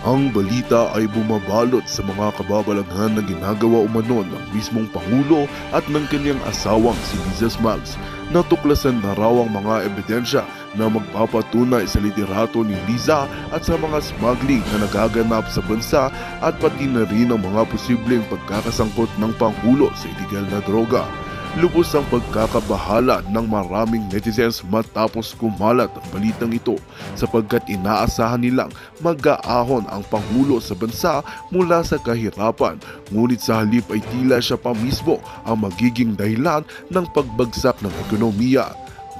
Ang balita ay bumabalot sa mga kababalaghan na ginagawa umano ng mismong Pangulo at ng kanyang asawang si Liza Smugs. Natuklasan na raw ang mga ebidensya na magpapatunay sa liderato ni Liza at sa mga smuggling na nagaganap sa bansa at pati na rin ang mga posibleng pagkakasangkot ng Pangulo sa illegal na droga. Lubos ang pagkakabahala ng maraming netizens matapos kumalat ang balitang ito sapagkat inaasahan nilang mag-aahon ang Pangulo sa bansa mula sa kahirapan, ngunit sa halip ay tila siya pa mismo ang magiging dahilan ng pagbagsak ng ekonomiya.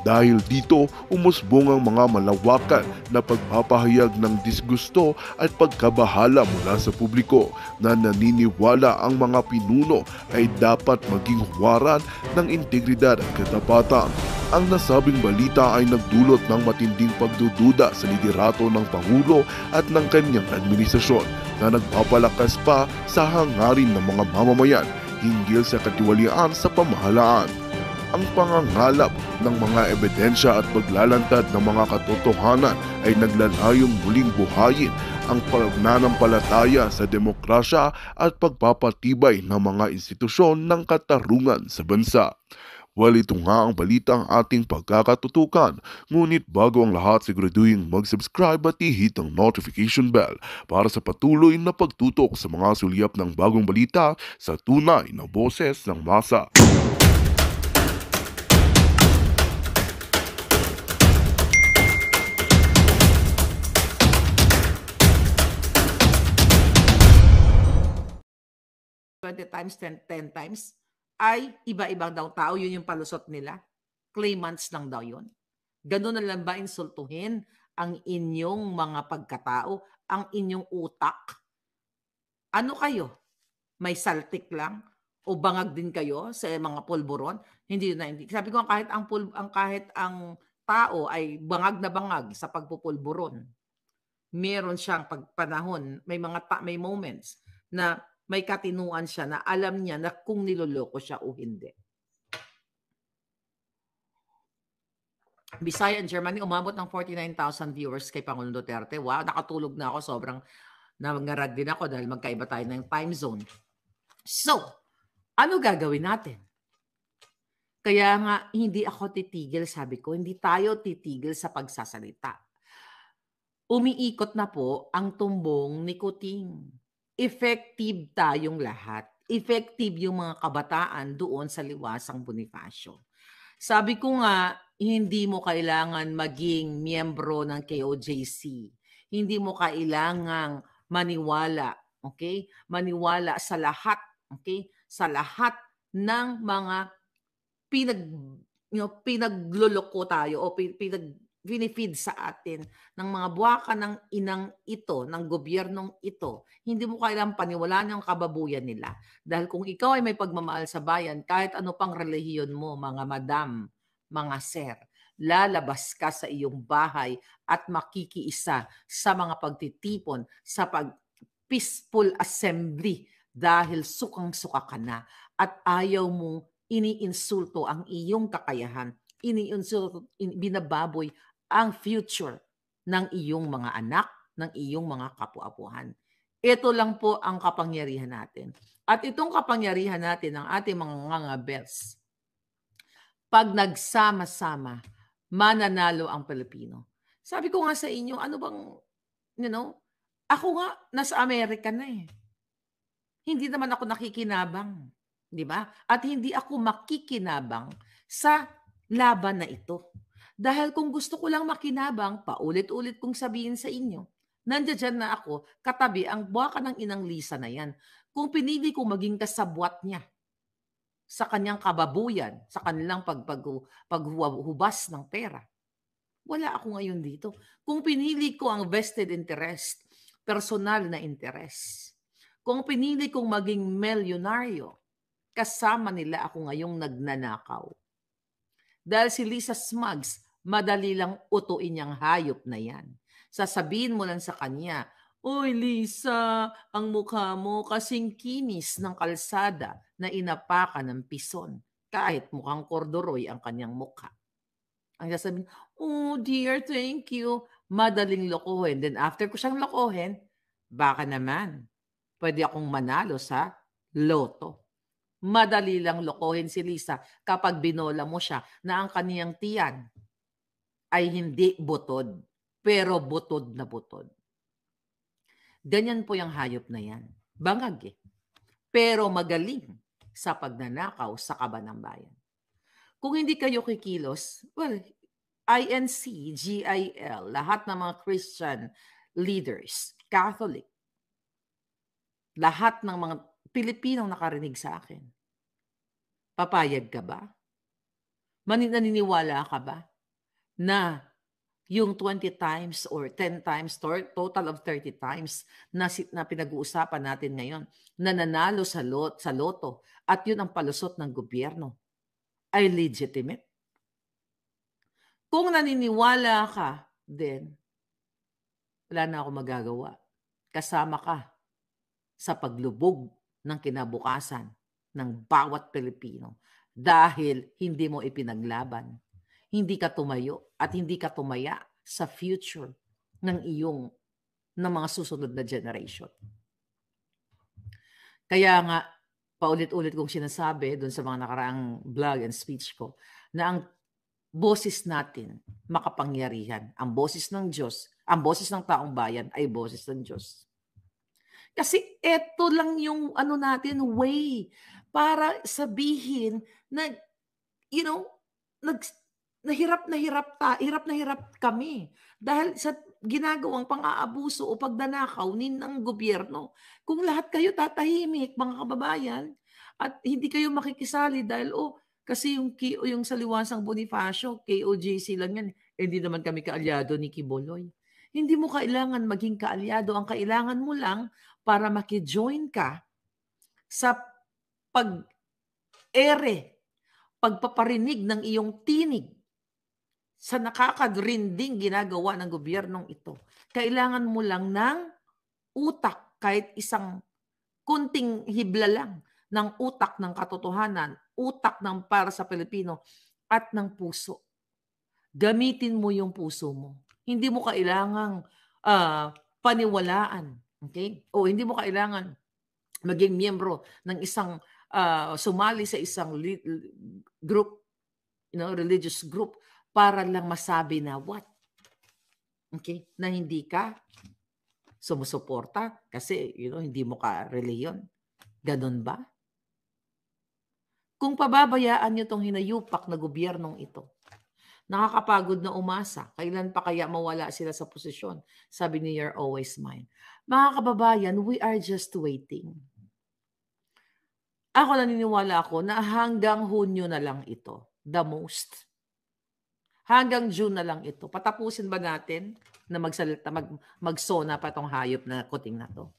Dahil dito, umusbong ang mga malawakan na pagpapahayag ng disgusto at pagkabahala mula sa publiko na naniniwala ang mga pinuno ay dapat maging huwaran ng integridad at katapatan. Ang nasabing balita ay nagdulot ng matinding pagdududa sa liderato ng Pangulo at ng kanyang administrasyon na nagpapalakas pa sa hangarin ng mga mamamayan hinggil sa katiwalian sa pamahalaan. Ang pangangalap ng mga ebidensya at paglalantad ng mga katotohanan ay naglalayong muling buhayin ang pananampalataya sa demokrasya at pagpapatibay ng mga institusyon ng katarungan sa bansa. Well, ito nga ang balitang ating pagkakatutukan. Ngunit bago ang lahat, siguraduhin mag-subscribe at i-hit ang notification bell para sa patuloy na pagtutok sa mga sulyap ng bagong balita sa tunay na boses ng masa. Times, 10 times, ay iba-ibang daw tao, yun yung palusot nila. Claimants lang daw yun. Ganun na lang ba insultuhin ang inyong mga pagkatao, ang inyong utak? Ano kayo? May saltik lang? O bangag din kayo sa mga pulburon? Hindi na hindi. Sabi ko kahit ang tao ay bangag na bangag sa pagpupulburon, meron siyang pagpanahon, may moments na may katinuan siya na alam niya na kung niloloko siya o hindi. Bisaya and Germany, umabot ng 49,000 viewers kay Pangulong Duterte. Wow, nakatulog na ako. Sobrang nangarag din ako dahil magkaiba tayo ng time zone. So, ano gagawin natin? Kaya nga, hindi ako titigil, sabi ko. Hindi tayo titigil sa pagsasalita. Umiikot na po ang tumbong ni Kuting. Effective tayong lahat. Effective yung mga kabataan doon sa Liwasang Bonifacio. Sabi ko nga, hindi mo kailangan maging miyembro ng KOJC. Hindi mo kailangang maniwala, okay? Maniwala sa lahat, okay? Sa lahat ng mga pinagluloko tayo o pinifeed sa atin ng mga buwaka ng inang ito, ng gobyernong ito. Hindi mo kailangang paniwalaan yung kababuyan nila. Dahil kung ikaw ay may pagmamahal sa bayan, kahit ano pang relihiyon mo, mga madam, mga sir, lalabas ka sa iyong bahay at makikiisa sa mga pagtitipon, sa peaceful assembly dahil sukang-suka ka na at ayaw mong iniinsulto ang iyong kakayahan, binababoy ang future ng iyong mga anak, ng iyong mga kapu-apuhan. Ito lang po ang kapangyarihan natin. At itong kapangyarihan natin ng ating mga ngangabels, pag nagsama-sama, mananalo ang Pilipino. Sabi ko nga sa inyo, ano bang, ako nga, nasa Amerika na eh. Hindi naman ako nakikinabang. Di ba? At hindi ako makikinabang sa laban na ito. Dahil kung gusto ko lang makinabang, paulit-ulit kong sabihin sa inyo, nandiyan na ako, katabi ang buwaka ng inang Lisa na yan. Kung pinili ko maging kasabwat niya sa kanyang kababuyan, sa kanilang paghubas ng pera, wala ako ngayon dito. Kung pinili ko ang vested interest, personal na interest, kung pinili kong maging milyonaryo, kasama nila ako ngayong nagnanakaw. Dahil si Liza Smugs, madali lang utuin niyang hayop na yan. Sasabihin mo lang sa kanya, "Uy Lisa, ang mukha mo kasing kinis ng kalsada na inapakan ng pison." Kahit mukhang korduroy ang kanyang mukha. Ang sasabihin, "Oh dear, thank you." Madaling lokohin. Then after ko siyang lokohin, Baka naman, pwede akong manalo sa loto. Madali lang lokohin si Lisa kapag binola mo siya na ang kaniyang tiyan ay hindi butod, pero butod na butod. Ganyan po yung hayop na yan. Bangag eh. Pero magaling sa pagnanakaw sa kaban ng bayan. Kung hindi kayo kikilos, well, INC, GIL, lahat ng mga Christian leaders, Catholic, lahat ng mga Pilipinong nakarinig sa akin, papayag ka ba? Naniniwala ka ba na yung 20 times or 10 times, total of 30 times na pinag-uusapan natin ngayon, na nanalo sa loto at yun ang palusot ng gobyerno, ay legitimate? Kung naniniwala ka din, wala na ako magagawa. Kasama ka sa paglubog ng kinabukasan ng bawat Pilipino dahil hindi mo ipinaglaban. Hindi ka tumayo at hindi ka tumaya sa future ng mga susunod na generation. Kaya nga, paulit-ulit kong sinasabi doon sa mga nakaraang vlog and speech ko na ang boses natin makapangyarihan. Ang boses ng Diyos, ang boses ng taong bayan ay boses ng Diyos. Kasi eto lang yung natin, way para sabihin na, hirap na hirap kami dahil sa ginagawang pang-aabuso o pagnanakaw ng gobyerno. Kung lahat kayo tatahimik, mga kababayan, at hindi kayo makikisali dahil kasi yung sa Liwasang Bonifacio, KOJC lang yan, hindi naman kami kaalyado ni Quiboloy. Hindi mo kailangan maging kaalyado. Ang kailangan mo lang para maki-join ka sa pagpaparinig ng iyong tinig sa nakakadrinding ginagawa ng gobyernong ito. Kailangan mo lang ng utak, kahit isang kunting hibla lang ng utak ng katotohanan, utak ng para sa Pilipino, at ng puso. Gamitin mo yung puso mo. Hindi mo kailangang paniwalaan. Okay? O hindi mo kailangan maging miyembro ng isang sumali sa isang group, religious group, para lang masabi na what? Okay? Na hindi ka sumusuporta kasi hindi mo ka reliyon. Ganun ba? Kung pababayaan nyo itong hinayupak na gobyernong ito, nakakapagod na umasa. Kailan pa kaya mawala sila sa posisyon? Sabi ni You're Always Mine. Mga kababayan, we are just waiting. Ako naniniwala ako na hanggang Hunyo na lang ito. The most. Hanggang June na lang ito. Patapusin ba natin na magsona pa itong hayop na kuting na to?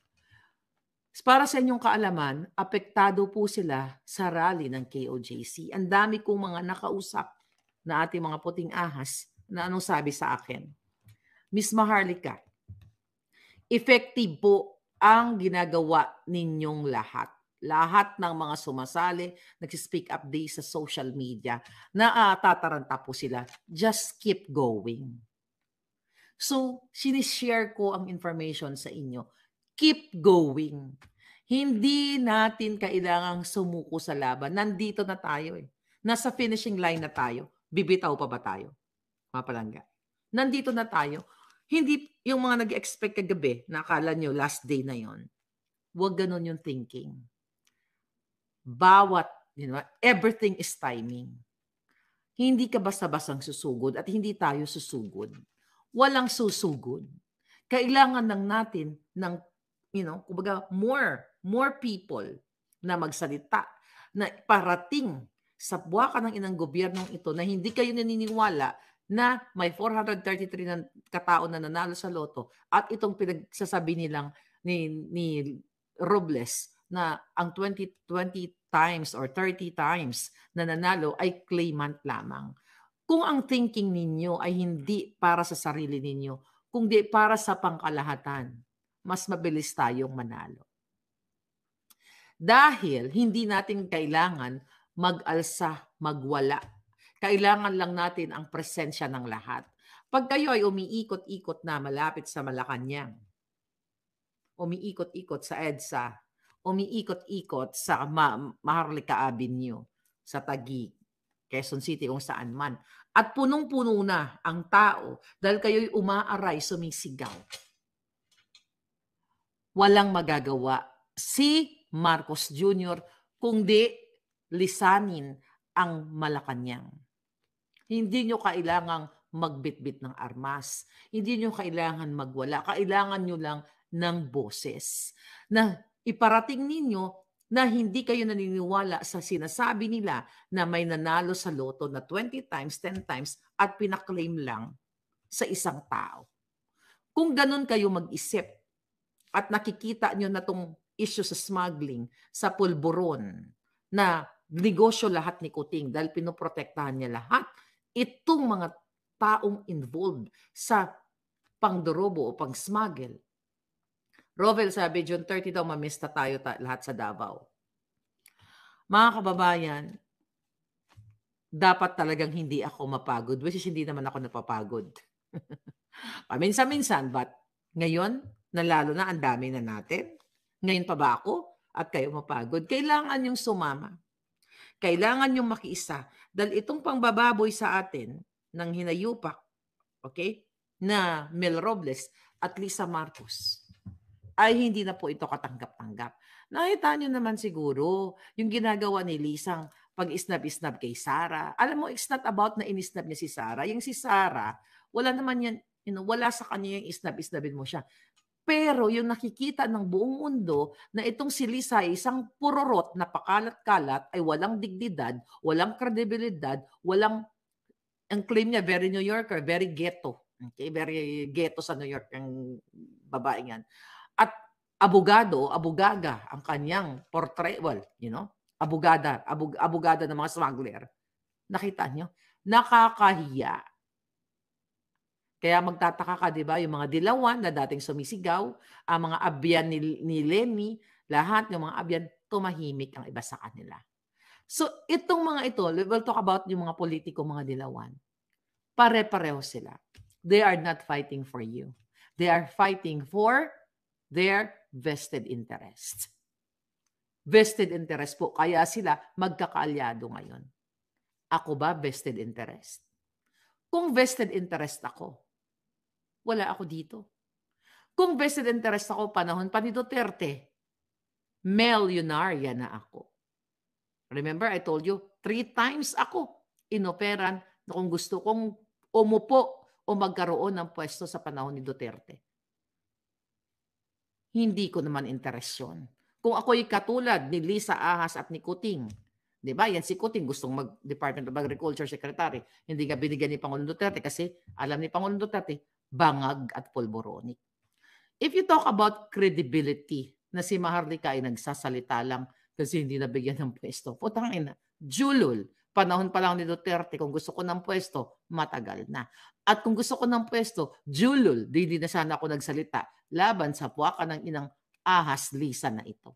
Para sa inyong kaalaman, apektado po sila sa rally ng KOJC. Ang dami kong mga nakausap na ating mga puting ahas na anong sabi sa akin. Miss Maharlika, effective po ang ginagawa ninyong lahat. Lahat ng mga sumasali, nag-speak up day sa social media, na tataranta po sila. Just keep going. So, sinishare ko ang information sa inyo. Keep going. Hindi natin kailangang sumuko sa laban. Nandito na tayo eh. Nasa finishing line na tayo. Bibitaw pa ba tayo? Mga palangga. Nandito na tayo. Hindi yung mga nag-expect kagabi na akala nyo last day na yon. Huwag ganun yung thinking. Everything is timing. Hindi ka basta-bastang susugod at hindi tayo susugod. Walang susugod. Kailangan lang natin ng kumbaga more people na magsalita, na parating sa buwakan ng inang gobyernong ito na hindi kayo naniniwala na may 433 na katao na nanalo sa loto at itong pinagsasabi nilang ni Robles na ang 20 times or 30 times na nanalo ay claimant lamang. Kung ang thinking ninyo ay hindi para sa sarili ninyo, kundi para sa pangkalahatan, mas mabilis tayong manalo. Dahil hindi natin kailangan mag-alsa, magwala. Kailangan lang natin ang presensya ng lahat. Pag kayo ay umiikot-ikot na malapit sa Malacanang, umiikot-ikot sa EDSA, umiikot-ikot sa Maharlika Avenue, sa Taguig, Quezon City, kung saan man. At punong-puno na ang tao dahil kayo'y umaaray, sumisigaw. Walang magagawa si Marcos Jr. kundi lisanin ang Malacanang. Hindi nyo kailangang magbitbit ng armas. Hindi nyo kailangan magwala. Kailangan nyo lang ng boses na iparating ninyo na hindi kayo naniniwala sa sinasabi nila na may nanalo sa loto na 20 times, 10 times at pinaklaim lang sa isang tao. Kung ganun kayo mag-isip at nakikita nyo na itong issue sa smuggling, sa pulburon, na negosyo lahat ni Kuting dahil pinoprotektahan niya lahat, itong mga taong involved sa pangdorobo o pang-smuggle. Rovel sabi, June 30 daw, mamista tayo lahat sa Davao. Mga kababayan, dapat talagang hindi ako mapagod, which is hindi naman ako napapagod. Paminsan-minsan, but ngayon, lalo na ang dami na natin. Ngayon pa ba ako at kayo mapagod? Kailangan yung sumama. Kailangan yung makiisa. Dahil itong pangbababoy sa atin ng hinayupak, okay, na Mel Robles at Lisa Marcos, ay hindi na po ito katanggap-tanggap. Nakita nyo naman siguro yung ginagawa ni Lisang pag-isnab-isnab kay Sara. Alam mo, it's not about na inisnab niya si Sara. Yung si Sara, wala naman yan, wala sa kanya yung isnab-isnabin mo siya. Pero yung nakikita ng buong mundo na itong si Lisa ay isang purorot na pakalat-kalat ay walang dignidad, walang kredibilidad, walang, ang claim niya, very New Yorker, very ghetto. Okay? Very ghetto sa New York ang babae yan. At abogaga ang kanyang portrait, well, abogada ng mga smuggler. Nakita nyo? Nakakahiya. Kaya magtataka ka, di ba? Yung mga dilawan na dating sumisigaw, ang mga abyan ni Lenny, lahat ng mga abyan, tumahimik ang iba sa kanila. So, itong mga ito, we'll talk about yung mga politiko, mga dilawan. Pare-pareho sila. They are not fighting for you. They are fighting for their vested interest. Vested interest po. Kaya sila magkakaalyado ngayon. Ako ba vested interest? Kung vested interest ako, wala ako dito. Kung vested interest ako panahon pa ni Duterte, milyonarya na ako. Remember, I told you, 3 times ako inoperan na kung gusto kong umupo o magkaroon ng pwesto sa panahon ni Duterte. Hindi ko naman interest yun. Kung ako'y katulad ni Lisa Ahas at ni Kuting, di ba? Yan si Kuting gustong mag-Department of Agriculture Secretary. Hindi nga binigyan ni Pangulong Duterte kasi alam ni Pangulong Duterte, bangag at polboronic. If you talk about credibility, na si Maharlika ay nagsasalita lang kasi hindi nabigyan ng pwesto. Putang ina, julul. Panahon pa lang ni Duterte, kung gusto ko ng pwesto, matagal na. At kung gusto ko ng pwesto, julul, di na sana ako nagsalita laban sa puwaka ng inang Ahas Lisa na ito.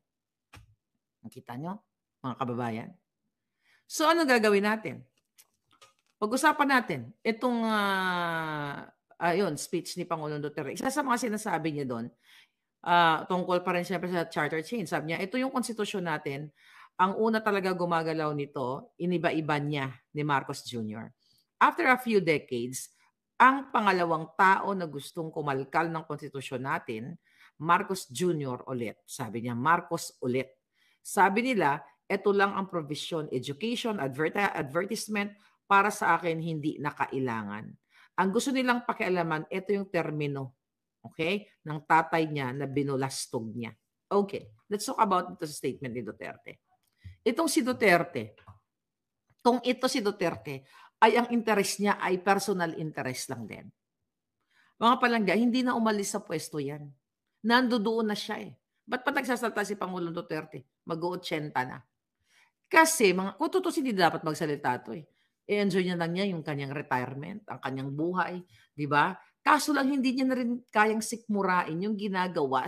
Nakita nyo, mga kababayan? So, ano gagawin natin? Pag-usapan natin itong speech ni Pangulong Duterte. Isa sa mga sinasabi niya doon, tungkol pa rin siyempre sa charter change. Sabi niya, ito yung konstitusyon natin. Ang una talaga gumagalaw nito, iniba-iba niya ni Marcos Jr. After a few decades, ang pangalawang tao na gustong kumalkal ng konstitusyon natin, Marcos Jr. ulit. Sabi niya, Marcos ulit. Sabi nila, ito lang ang provision, education, advertisement, para sa akin hindi na kailangan. Ang gusto nilang pakialaman, ito yung termino, okay, ng tatay niya na binulastog niya. Okay, let's talk about ito sa statement ni Duterte. Itong si Duterte, kung ito si Duterte, ay ang interest niya ay personal interest lang din. Mga palangga, hindi na umalis sa pwesto yan. Nandoon na siya eh. Ba't pa nagsasalta si Pangulong Duterte? Mag-80 na. Kasi, kung tutusin, hindi dapat magsalita ito eh. I-enjoy niya lang niya yung kanyang retirement, ang kanyang buhay, di ba? Kaso lang hindi niya na rin kayang sikmurain yung ginagawa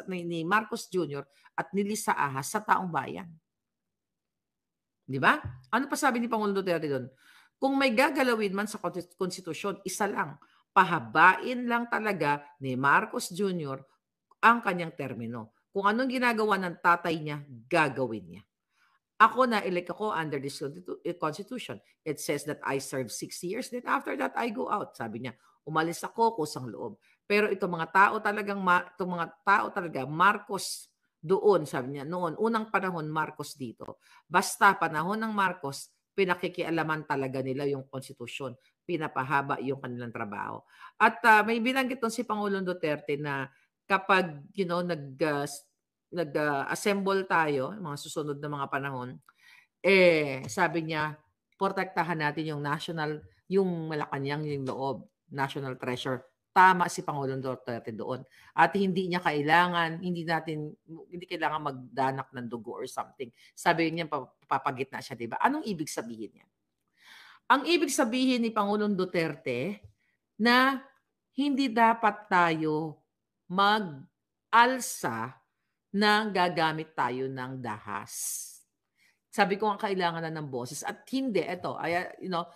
ni Marcos Jr. at ni Lisa Ahas sa taong bayan. Di ba? Ano pa sabi ni Pangulong Duterte doon? Kung may gagalawin man sa konstitusyon, isa lang, pahabain lang talaga ni Marcos Jr. ang kanyang termino. Kung anong ginagawa ng tatay niya, gagawin niya. Ako na-elect ako under this constitution. It says that I serve 6 years, then after that, I go out. Sabi niya, umalis ako, kusang loob. Pero itong mga tao talaga, Marcos doon, sabi niya, noon, unang panahon, Marcos dito. Basta panahon ng Marcos, pinakikialaman talaga nila yung konstitusyon. Pinapahaba yung kanilang trabaho. At may binanggit doon si Pangulong Duterte na kapag, nag-assemble tayo, mga susunod na mga panahon, sabi niya, protektahan natin yung Malacanang, yung loob, national treasure. Tama si Pangulong Duterte doon. At hindi kailangan magdanak ng dugo or something. Sabi niya, papagitna siya, di ba? Anong ibig sabihin niya? Ang ibig sabihin ni Pangulong Duterte na hindi dapat tayo mag-alsa na gagamit tayo ng dahas. Sabi ko, ang kailangan na ng boses. At hindi,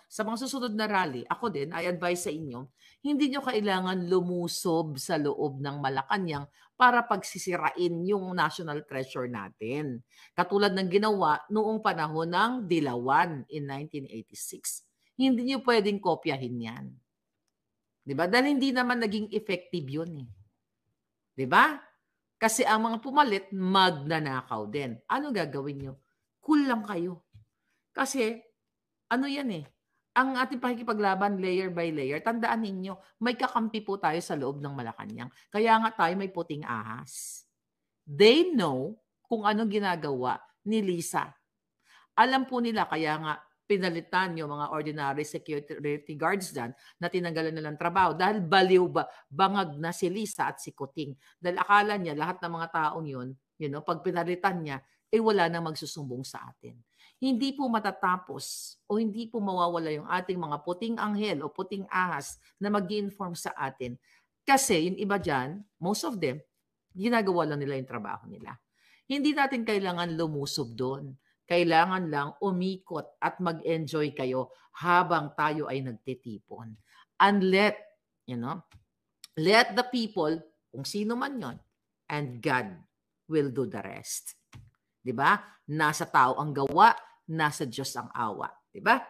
sa mga susunod na rally, ako din, I advise sa inyo, hindi nyo kailangan lumusob sa loob ng Malacanang para pagsisirain yung national treasure natin. Katulad ng ginawa noong panahon ng Dilawan in 1986. Hindi nyo pwedeng kopyahin yan. Diba? Dahil hindi naman naging effective yun. Diba? Kasi ang mga pumalit, magnanakaw din. Ano gagawin nyo? Cool lang kayo. Kasi, ang ating pakikipaglaban layer by layer, tandaan ninyo, may kakampi po tayo sa loob ng Malacanang. Kaya nga tayo may puting ahas. They know kung anong ginagawa ni Lisa. Alam po nila, kaya nga pinalitan yung mga ordinary security guards dyan na tinanggalan nilang trabaho dahil bangag na si Lisa at si Kuting. Dahil akala niya lahat ng mga taong yun, pag pinalitan niya, wala na magsusumbong sa atin. Hindi po matatapos o hindi po mawawala yung ating mga puting anghel o puting ahas na mag-inform sa atin. Kasi yung iba dyan, most of them, ginagawa lang nila yung trabaho nila. Hindi natin kailangan lumusob doon. Kailangan lang umikot at mag-enjoy kayo habang tayo ay nagtitipon. And let the people, kung sino man yon, and God will do the rest. Diba? Nasa tao ang gawa, nasa Diyos ang awa. Diba?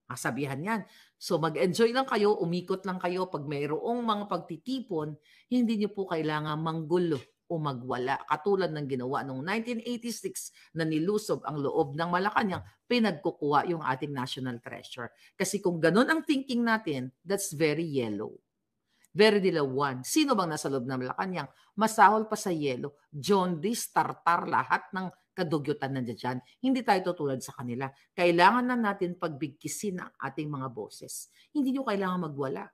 Kasabihan yan. So mag-enjoy lang kayo, umikot lang kayo. Pag mayroong mga pagtitipon, hindi niyo po kailangan manggulo o magwala. Katulad ng ginawa noong 1986 na nilusob ang loob ng Malacanang, pinagkukuha yung ating national treasure. Kasi kung ganun ang thinking natin, that's very yellow. Very dilawan. Sino bang nasa loob ng Malacanang? Masahol pa sa yellow. Jaundice, tartar, lahat ng kadugyutan nandiyan dyan. Hindi tayo tutulad sa kanila. Kailangan na natin pagbigkisin ang ating mga boses. Hindi nyo kailangan magwala.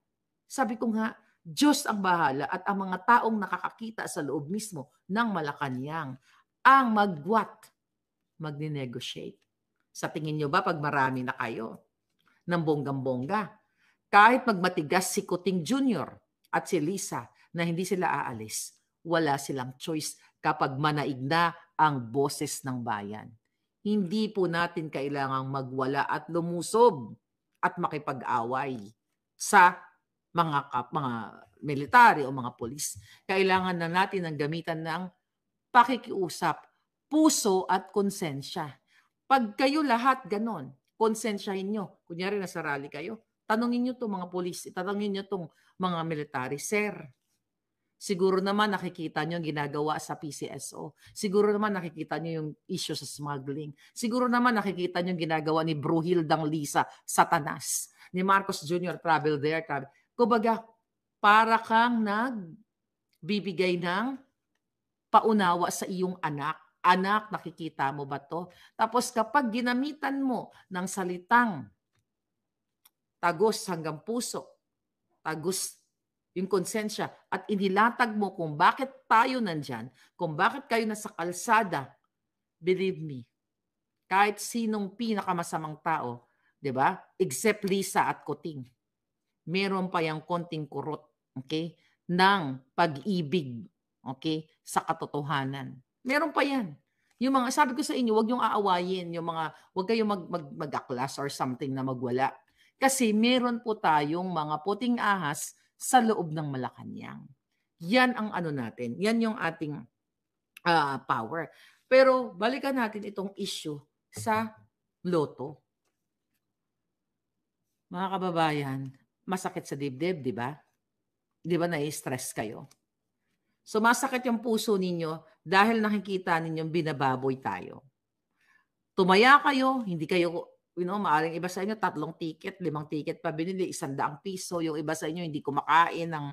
Sabi ko nga, Diyos ang bahala at ang mga taong nakakakita sa loob mismo ng Malacanang ang mag-negotiate. Sa tingin nyo ba pag marami na kayo ng bonggang-bongga, kahit magmatigas si Kuting Jr. at si Lisa na hindi sila aalis, wala silang choice kapag manaig na ang boses ng bayan. Hindi po natin kailangang magwala at lumusob at makipag-away sa mga military o mga polis. Kailangan na natin ang gamitan ng pakikiusap, puso at konsensya. Pag kayo lahat ganon, konsensyahin nyo. Kunyari nasa rally kayo, tanungin nyo itong mga polis, tanungin nyo itong mga military, sir, siguro naman nakikita nyo yung ginagawa sa PCSO. Siguro naman nakikita nyo yung issue sa smuggling. Siguro naman nakikita nyo yung ginagawa ni Bruhildang Lisa Satanas, ni Marcos Jr. travel there. Kumbaga, para kang nagbibigay ng paunawa sa iyong anak. Anak, nakikita mo ba to? Tapos kapag ginamitan mo ng salitang tagos hanggang puso, tagos yung konsensya, at inilatag mo kung bakit tayo nandyan, kung bakit kayo nasa kalsada, believe me, kahit sinong pinakamasamang tao, di ba? Except Lisa at Kuting, meron pa yung konting kurot, okay, ng pag-ibig, okay, sa katotohanan. Meron pa yan. Yung mga, sabi ko sa inyo, huwag yung aawayin, yung mga, huwag kayong mag-aklas or something na magwala. Kasi meron po tayong mga puting ahas sa loob ng Malacanang. Yan ang ano natin, yan yung ating power. Pero balikan natin itong issue sa loto. Mga kababayan, masakit sa dibdib, di ba? Di ba nai-stress kayo? Sumasakit yung puso ninyo dahil nakikita ninyong binababoy tayo. Tumaya kayo, hindi kayo, maaaring iba sa inyo 3 ticket, 5 ticket pa binili, 100 piso. Yung iba sa inyo hindi kumakain ng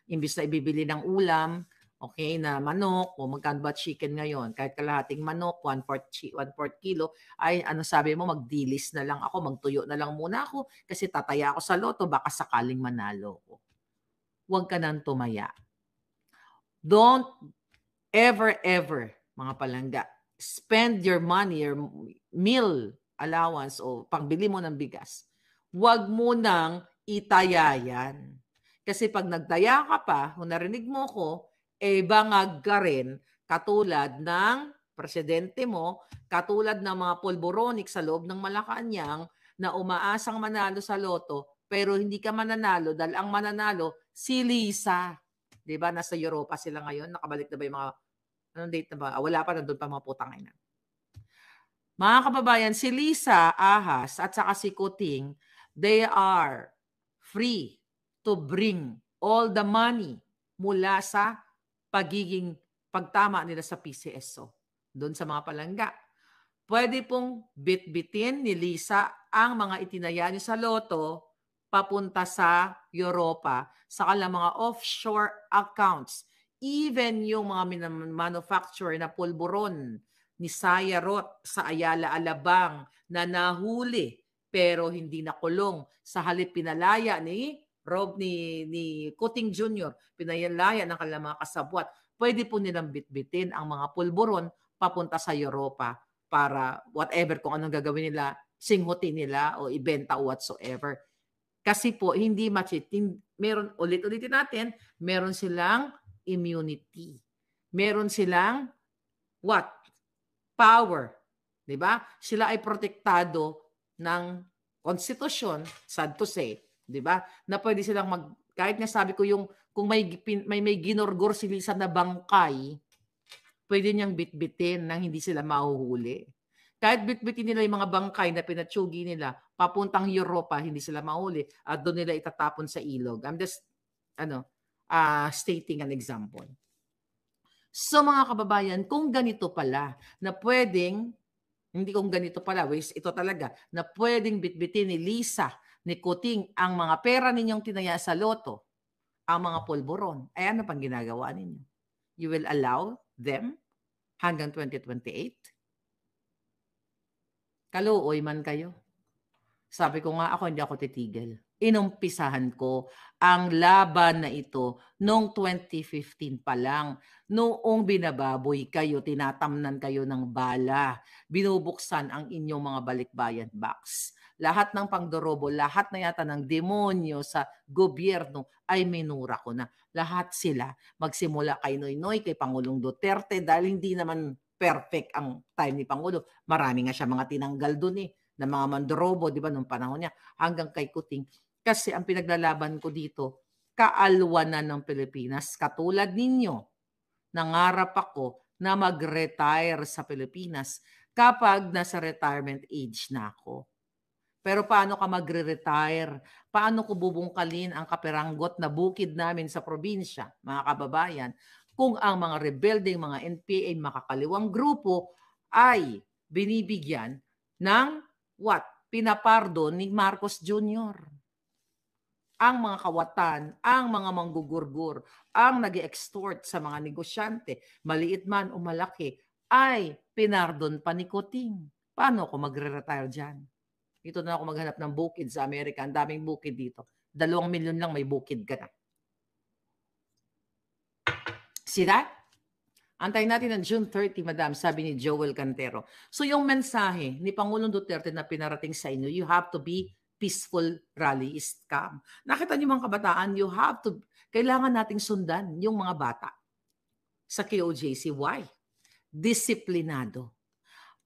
imbis na ibibili ng ulam, okay, na manok, o magkano ba chicken ngayon? Kahit kalahating manok, 1/4 kilo, ay ano sabi mo, magdilis na lang ako, magtuyo na lang muna ako kasi tataya ako sa loto, baka sakaling manalo ko. Huwag ka nang tumaya. Don't ever, mga palangga, spend your money, your meal allowance o pangbili mo ng bigas. Huwag mo nang itaya yan. Kasi pag nagtaya ka pa, kung narinig mo ko, bangag ka rin katulad ng presidente mo, katulad ng mga polboronic sa loob ng Malacanang na umaasang manalo sa loto pero hindi ka mananalo dahil ang mananalo si Lisa. 'Di ba? Nasa Europa sila ngayon. Nakabalik na ba yung mga anong date na ba? Wala pa, nandun pa mga putang ina. Mga kababayan, si Lisa Ahas at saka si Kuting, they are free to bring all the money mula sa pagiging pagtama nila sa PCSO. Doon sa mga palangga. Pwede pong bitbitin ni Lisa ang mga itinaya niya sa loto papunta sa Europa sa kanilang mga offshore accounts. Even yung mga manufacturer na pulburon ni Sayarot sa Ayala Alabang na nahuli pero hindi nakulong, sa halip pinalaya ni Kuting Jr., pinalaya ng kanilang mga kasabwat. Pwede po nilang bitbitin ang mga pulburon papunta sa Europa para whatever kung anong gagawin nila, singhutin nila o ibenta o whatsoever. Kasi po, hindi meron, ulit-ulitin natin, meron silang immunity. Meron silang what? Power. Diba? Sila ay protektado ng konstitusyon, sad to say, diba? Na pwede silang kahit nga sabi ko yung, kung may ginorgor si Lisa na bangkay, pwede niyang bitbitin nang hindi sila mahuhuli. Kahit bitbitin nila yung mga bangkay na pinatsugi nila, papuntang Europa, hindi sila mahuli at doon nila itatapon sa ilog. I'm just stating an example. So mga kababayan, kung ganito pala na pwedeng, hindi kung ganito pala, ito talaga, na pwedeng bitbitin ni Lisa, ni Kuting ang mga pera ninyong tinaya sa loto, ang mga polboron, ay ano pang ginagawa ninyo? You will allow them hanggang 2028? Kaluoy man kayo. Sabi ko nga ako, hindi ako titigil. Inumpisahan ko ang laban na ito noong 2015 pa lang. Noong binababoy kayo, tinatamnan kayo ng bala, binubuksan ang inyong mga balikbayan box. Lahat ng pangdorobo, lahat na yata ng demonyo sa gobyerno ay minura ko na. Lahat sila, magsimula kay Noynoy, kay Pangulong Duterte, dahil hindi naman perfect ang time ni Pangulo. Marami nga siya mga tinanggal dun na mga mandorobo, di ba, nung panahon niya, hanggang kay Kuting. Kasi ang pinaglalaban ko dito, kaalwanan ng Pilipinas. Katulad ninyo, nangarap ako na mag-retire sa Pilipinas kapag nasa retirement age na ako. Pero paano ka magre-retire? Paano ko bubungkalin ang kaperanggot na bukid namin sa probinsya, mga kababayan, kung ang mga rebelding, mga NPA, makakaliwang grupo ay binibigyan ng what? Pinapardo ni Marcos Jr. Ang mga kawatan, ang mga manggugurgur, ang nag-extort sa mga negosyante, maliit man o malaki, ay pinardon pa ni Kuting. Paano ako magre-retire dyan? Dito na ako maghanap ng bukid sa Amerika. Ang daming bukid dito. 2 milyon lang may bukid ka na. See that? Antayin natin ng June 30, madam, sabi ni Joel Cantero. So yung mensahe ni Pangulong Duterte na pinarating sa inyo, you have to be peaceful, rally is calm. Nakita niyo mga kabataan, kailangan nating sundan yung mga bata sa KOJC. Why? Disiplinado.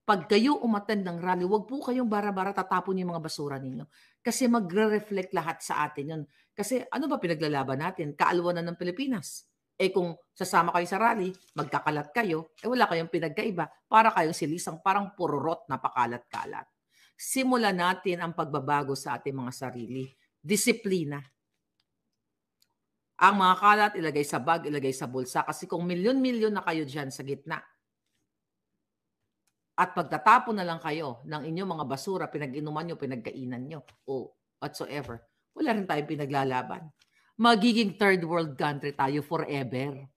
Pag kayo umattend ng rally, wag po kayong bara-bara tatapon yung mga basura ninyo. Kasi magre-reflect lahat sa atin yun. Kasi ano ba pinaglalaban natin? Kaalwanan ng Pilipinas. Eh kung sasama kayo sa rally, magkakalat kayo, eh wala kayong pinagkaiba, para kayong silisang parang pururot na pakalat-kalat. Simulan natin ang pagbabago sa ating mga sarili. Disiplina. Ang mga kalat, ilagay sa bag, ilagay sa bulsa. Kasi kung milyon-milyon na kayo dyan sa gitna, at pagtatapon na lang kayo ng inyong mga basura, pinag-inuman nyo, pinagkainan nyo, o whatsoever, wala rin tayong pinaglalaban. Magiging third world country tayo forever.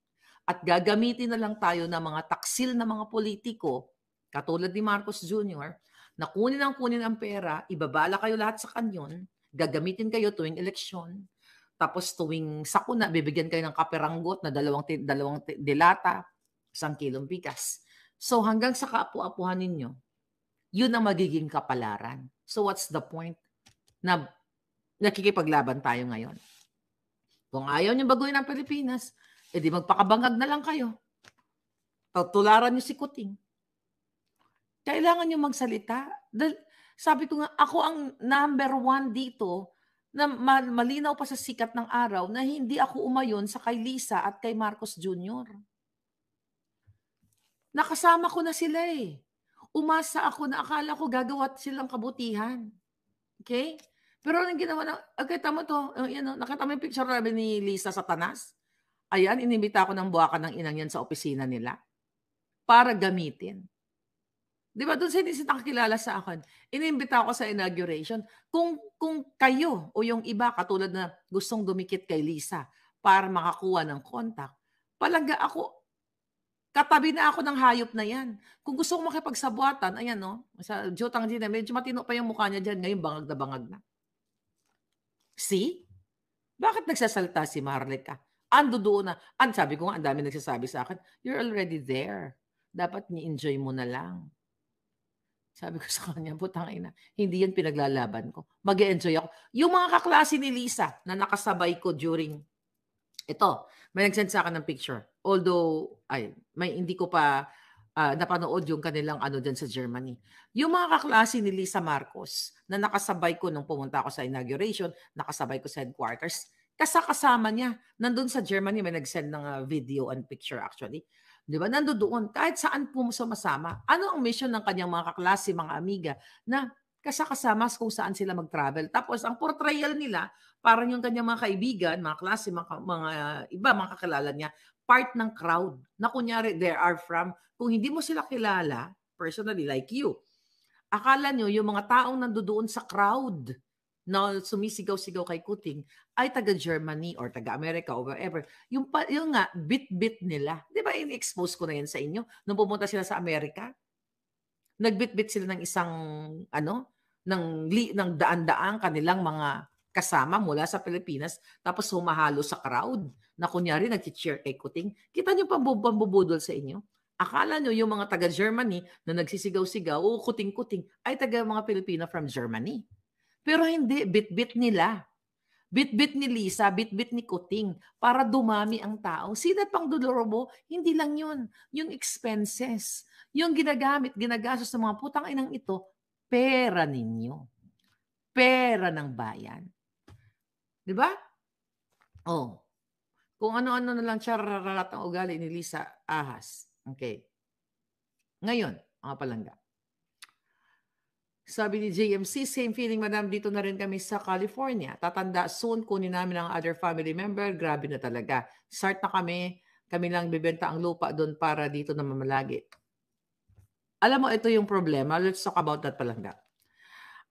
At gagamitin na lang tayo ng mga taksil na mga politiko, katulad ni Marcos Jr., na kunin ang pera, ibabala kayo lahat sa kanyon, gagamitin kayo tuwing eleksyon, tapos tuwing sakuna, bibigyan kayo ng kaperanggot na dalawang dilata, 1 kilong bigas. So hanggang sa kaapu-apuhan ninyo, yun ang magiging kapalaran. So what's the point na nakikipaglaban tayo ngayon? Kung ayaw niyo baguhin ang Pilipinas, edi magpakabangag na lang kayo. Tularan niyo si Kuting. Kailangan niyo magsalita. Sabi ko nga, ako ang number 1 dito na malinaw pa sa sikat ng araw na hindi ako umayon sa kay Lisa at kay Marcos Jr. Nakasama ko na sila eh. Umasa ako na akala ko gagawa silang kabutihan. Okay? Pero anong ginawa na, nakita mo to, nakita mo yung picture namin ni Lisa Satanas? Ayan, inimbita ako ng buwakan ng inang yan sa opisina nila para gamitin. Di ba doon siya nakakilala sa akin? Inimbita ako sa inauguration. Kung kayo o yung iba katulad na gustong dumikit kay Lisa para makakuha ng contact, palangga ako, katabi na ako ng hayop na yan. Kung gusto ko makipagsabuatan, ayan no, sa Jotang Gina, medyo matino pa yung mukha niya dyan, ngayon bangag na bangag na. See? Bakit nagsasalita si Marlica? Ando doon na. Sabi ko nga, ang dami nagsasabi sa akin, you're already there. Dapat ni-enjoy mo na lang. Sabi ko sa kanya, putang ina, hindi yan pinaglalaban ko. Mag-e-enjoy ako. Yung mga kaklase ni Lisa na nakasabay ko during, ito, may nag-send sa akin ng picture. Although, hindi ko pa napanood yung kanilang dyan sa Germany. Yung mga kaklase ni Lisa Marcos na nakasabay ko nung pumunta ako sa inauguration, nakasabay ko sa headquarters, kasama niya. Nandun sa Germany, may nag-send ng video and picture actually. Di ba? Nandoon. Kahit saan po sumasama. Ano ang mission ng kanyang mga kaklase, mga amiga, na kasama kung saan sila mag-travel. Tapos, ang portrayal nila, parang yung kanyang mga kaibigan, mga klase, mga iba, mga kakilala niya, part ng crowd. Na kunyari, they are from, kung hindi mo sila kilala, personally, like you, akala nyo, yung mga taong nandoon sa crowd, na sumisigaw-sigaw kay Kuting, ay taga-Germany or taga-America or wherever. Yung nga, bit-bit nila. Di ba, in-expose ko na yan sa inyo? Nung pumunta sila sa Amerika, nagbit-bit sila ng isang, ng daan-daan kanilang mga kasama mula sa Pilipinas, tapos humahalo sa crowd, na kunyari nag-cheer kay Kuting. Kita nyo pambubudol sa inyo? Akala nyo yung mga taga-Germany na nagsisigaw-sigaw, o Kuting-Kuting, ay taga mga Pilipino from Germany. Pero hindi, bit-bit nila. Bit-bit ni Lisa, bit-bit ni Kuting para dumami ang tao. Sinat pang Dolorobo, hindi lang yun. Yung expenses, yung ginagastos ng mga putang inang ito, pera ninyo. Pera ng bayan. Di ba? Oh. Kung ano-ano na lang chararat ang ugali ni Lisa Ahas. Okay. Ngayon, mga palangga. Sabi ni JMC, same feeling madam, dito na rin kami sa California. Tatanda soon, kunin namin ang other family member. Grabe na talaga. Start na kami lang bibenta ang lupa doon para dito na mamalagi. Alam mo, ito yung problema. Let's talk about that palangga.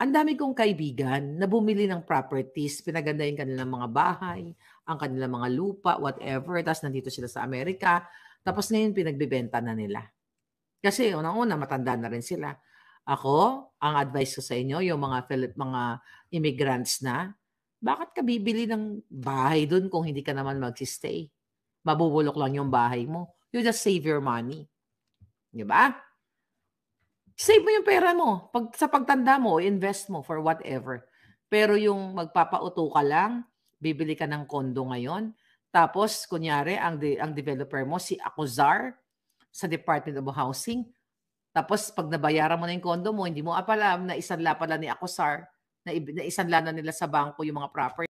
Ang dami kong kaibigan na bumili ng properties, pinaganda yung kanilang mga bahay, ang kanilang mga lupa, whatever. Tapos nandito sila sa Amerika. Tapos ngayon pinagbibenta na nila. Kasi unang-una, matanda na rin sila. Ako, ang advice ko sa inyo, yung mga immigrants na, bakit ka bibili ng bahay doon kung hindi ka naman magsistay? Mabubulok lang yung bahay mo. You just save your money. Di ba? Save mo yung pera mo. Sa pagtanda mo, invest mo for whatever. Pero yung magpapauto ka lang, bibili ka ng kondo ngayon, tapos, kunyari, ang developer mo, si Acozar, sa Department of Housing, tapos pag nabayaran mo na yung kondo mo, hindi mo alam na isanla pala ni Acozar, na isanla na nila sa bangko yung mga property.